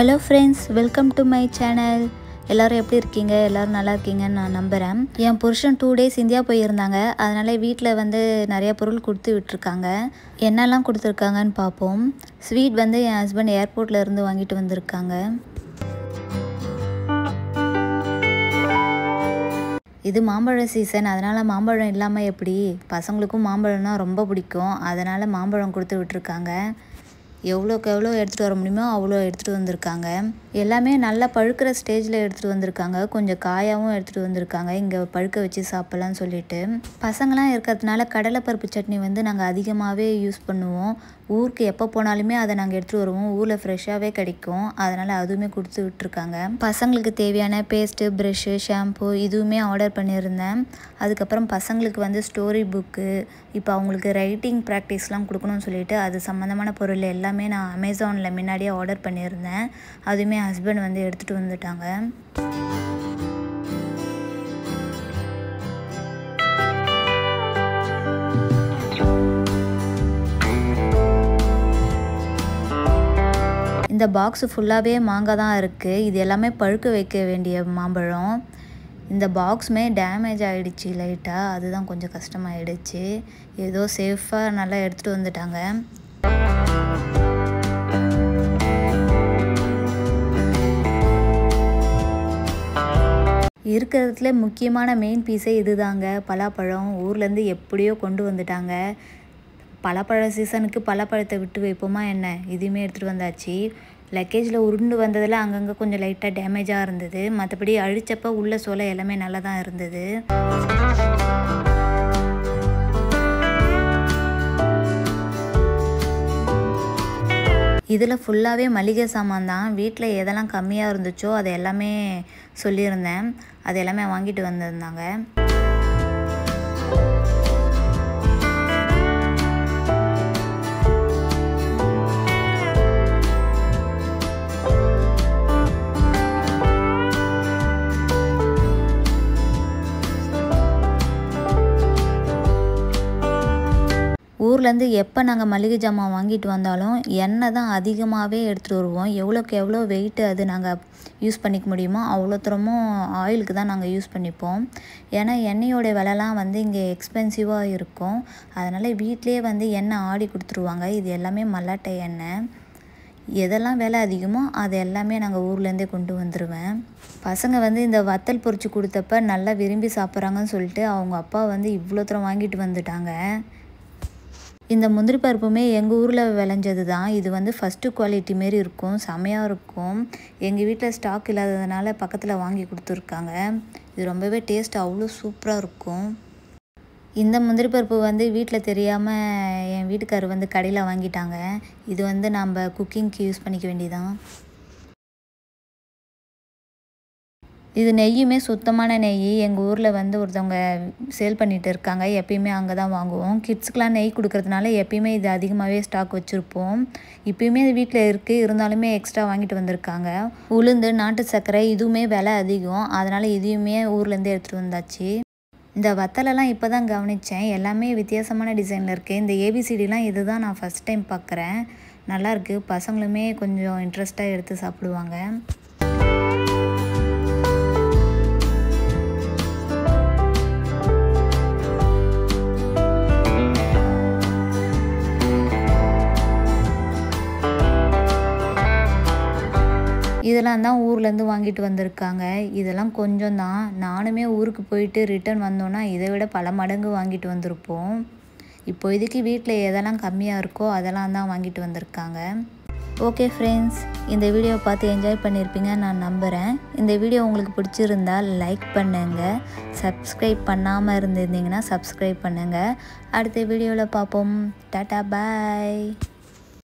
Hello friends, welcome to my channel. எல்லாரும் எப்படி இருக்கீங்க? எல்லாரும் நல்லா இருக்கீங்கன்னு நான் நம்புறேன். என் புருஷன் 2 days இந்தியா போயிருந்தாங்க. அதனால வீட்ல வந்து நிறைய பொருள் கொடுத்து விட்டுருக்காங்க. என்னெல்லாம் கொடுத்துருக்காங்கன்னு பாப்போம். ஸ்வீட் வந்து என் ஹஸ்பண்ட் ஏர்போர்ட்ல இருந்து வாங்கிட்டு வந்திருக்காங்க. இது மாம்பழ சீசன், அதனால மாம்பழம் இல்லாம எப்படி? பசங்களுக்கும் மாம்பழம்னா ரொம்ப பிடிக்கும். அதனால மாம்பழம் கொடுத்து விட்டுருக்காங்க. எவ்வளோக்கு எவ்வளோ எடுத்துகிட்டு வர முடியுமோ அவ்வளோ எடுத்துகிட்டு வந்திருக்காங்க. எல்லாமே நல்லா பழுக்கிற ஸ்டேஜில் எடுத்துகிட்டு வந்திருக்காங்க. கொஞ்சம் காயாகவும் எடுத்துகிட்டு வந்திருக்காங்க, இங்கே பழுக்க வச்சு சாப்பிட்லான்னு சொல்லிட்டு. பசங்களாம் இருக்கிறதுனால கடலைப்பருப்பு சட்னி வந்து நாங்கள் அதிகமாகவே யூஸ் பண்ணுவோம். ஊருக்கு எப்போ போனாலுமே அதை நாங்கள் எடுத்துகிட்டு வருவோம். ஊரில் ஃப்ரெஷ்ஷாகவே கிடைக்கும், அதனால் அதுவுமே கொடுத்து விட்டுருக்காங்க. பசங்களுக்கு தேவையான பேஸ்ட்டு, ப்ரெஷ்ஷு, ஷாம்பு இதுவுமே ஆர்டர் பண்ணியிருந்தேன். அதுக்கப்புறம் பசங்களுக்கு வந்து ஸ்டோரி புக்கு, இப்போ அவங்களுக்கு ரைட்டிங் ப்ராக்டிஸ்லாம் கொடுக்கணும்னு சொல்லிட்டு அது சம்மந்தமான பொருள் எல்லாமே நான் அமேசானில் முன்னாடியே ஆர்டர் பண்ணியிருந்தேன். அதுவுமே ஹஸ்பண்ட் வந்து எடுத்துகிட்டு வந்துட்டாங்க. இந்த பாக்ஸ் ஃபுல்லாகவே மாங்காய் தான் இருக்குது. இது எல்லாமே பழுக்க வைக்க வேண்டிய மாம்பழம். இந்த பாக்ஸுமே டேமேஜ் ஆகிடுச்சு லைட்டாக, அதுதான் கொஞ்சம் கஷ்டமாயிடுச்சு. ஏதோ சேஃபாக நல்லா எடுத்துகிட்டு வந்துட்டாங்க. இருக்கிறதுல முக்கியமான மெயின் பீஸே இது தாங்க, பலாப்பழம். ஊர்லேருந்து எப்படியோ கொண்டு வந்துட்டாங்க. பலாப்பழ சீசனுக்கு பலாப்பழத்தை விட்டு வைப்போமா என்ன? இதுவுமே எடுத்துகிட்டு வந்தாச்சு. லக்கேஜில் உருண்டு வந்ததில் அங்கங்கே கொஞ்சம் லைட்டாக டேமேஜாக இருந்தது. மற்றபடி அழிச்சப்போ உள்ள சோலை எல்லாமே நல்லா தான் இருந்தது. இதில் ஃபுல்லாகவே மளிகை சாமான் தான். வீட்டில் எதெல்லாம் கம்மியாக இருந்துச்சோ அதை எல்லாமே சொல்லியிருந்தேன். அது எல்லாமே வாங்கிட்டு வந்திருந்தாங்க. ஊர்லேருந்து எப்போ நாங்கள் மளிகை ஜாமான் வாங்கிட்டு வந்தாலும் எண்ணெய் தான் அதிகமாகவே எடுத்துகிட்டு வருவோம். எவ்வளோக்கு எவ்வளோ வெயிட்டு அது நாங்கள் யூஸ் பண்ணிக்க முடியுமோ அவ்வளோ தூரமும் ஆயிலுக்கு தான் நாங்கள் யூஸ் பண்ணிப்போம். ஏன்னா எண்ணெயோட விலைலாம் வந்து இங்கே எக்ஸ்பென்சிவாக இருக்கும். அதனால் வீட்டிலே வந்து எண்ணெய் ஆடி கொடுத்துருவாங்க. இது எல்லாமே மல்லாட்டை எண்ணெய். எதெல்லாம் விலை அதிகமோ அது எல்லாமே நாங்கள் ஊர்லேருந்தே கொண்டு வந்துடுவேன். பசங்க வந்து இந்த வத்தல் பொரிச்சு கொடுத்தப்ப நல்லா விரும்பி சாப்பிட்றாங்கன்னு சொல்லிட்டு அவங்க அப்பா வந்து இவ்வளோ தூரம் வாங்கிட்டு வந்துட்டாங்க. இந்த முந்திரி பருப்புமே எங்கள் ஊரில் விளைஞ்சது தான். இது வந்து ஃபஸ்ட்டு குவாலிட்டி மாரி இருக்கும், செமையாக இருக்கும். எங்கள் வீட்டில் ஸ்டாக் இல்லாததுனால பக்கத்தில் வாங்கி கொடுத்துருக்காங்க. இது ரொம்பவே டேஸ்ட் அவ்வளோ சூப்பராக இருக்கும். இந்த முந்திரி பருப்பு வந்து வீட்டில் தெரியாமல் என் வீட்டுக்காரர் வந்து கடையில் வாங்கிட்டாங்க. இது வந்து நம்ம குக்கிங்க்கு யூஸ் பண்ணிக்க வேண்டியதான். இது நெய்யுமே சுத்தமான நெய். எங்கள் ஊரில் வந்து ஒருத்தவங்க சேல் பண்ணிகிட்டு இருக்காங்க. எப்பயுமே அங்கே தான் வாங்குவோம். கிட்ஸுக்கெலாம் நெய் கொடுக்கறதுனால எப்பயுமே இது அதிகமாகவே ஸ்டாக் வச்சுருப்போம். இப்போயுமே இது வீட்டில் இருக்குது, இருந்தாலுமே எக்ஸ்ட்ரா வாங்கிட்டு வந்திருக்காங்க. உளுந்து, நாட்டு சர்க்கரை இதுவுமே விலை அதிகம், அதனால் இதையுமே ஊர்லேருந்து எடுத்துகிட்டு வந்தாச்சு. இந்த வத்தலெல்லாம் இப்போ தான் கவனித்தேன். எல்லாமே வித்தியாசமான டிசைனில் இருக்குது. இந்த ஏபிசிடிலாம் இது தான் நான் ஃபஸ்ட் டைம் பார்க்குறேன். நல்லாயிருக்கு. பசங்களுமே கொஞ்சம் இன்ட்ரெஸ்ட்டாக எடுத்து சாப்பிடுவாங்க. இதெல்லாம் தான் ஊர்லேருந்து வாங்கிட்டு வந்திருக்காங்க. இதெல்லாம் கொஞ்சம் தான். நானுமே ஊருக்கு போயிட்டு ரிட்டர்ன் வந்தோன்னா இதை விட பல மடங்கு வாங்கிட்டு வந்திருப்போம். இப்போதைக்கு வீட்டில் எதெல்லாம் கம்மியாக இருக்கோ அதெல்லாம் தான் வாங்கிட்டு வந்திருக்காங்க. ஓகே ஃப்ரெண்ட்ஸ், இந்த வீடியோவை பார்த்து என்ஜாய் பண்ணியிருப்பீங்கன்னு நான் நம்புகிறேன். இந்த வீடியோ உங்களுக்கு பிடிச்சிருந்தால் லைக் பண்ணுங்கள். சப்ஸ்கிரைப் பண்ணாமல் இருந்திருந்தீங்கன்னா சப்ஸ்கிரைப் பண்ணுங்கள். அடுத்த வீடியோவில் பார்ப்போம். டாட்டா, பாய்.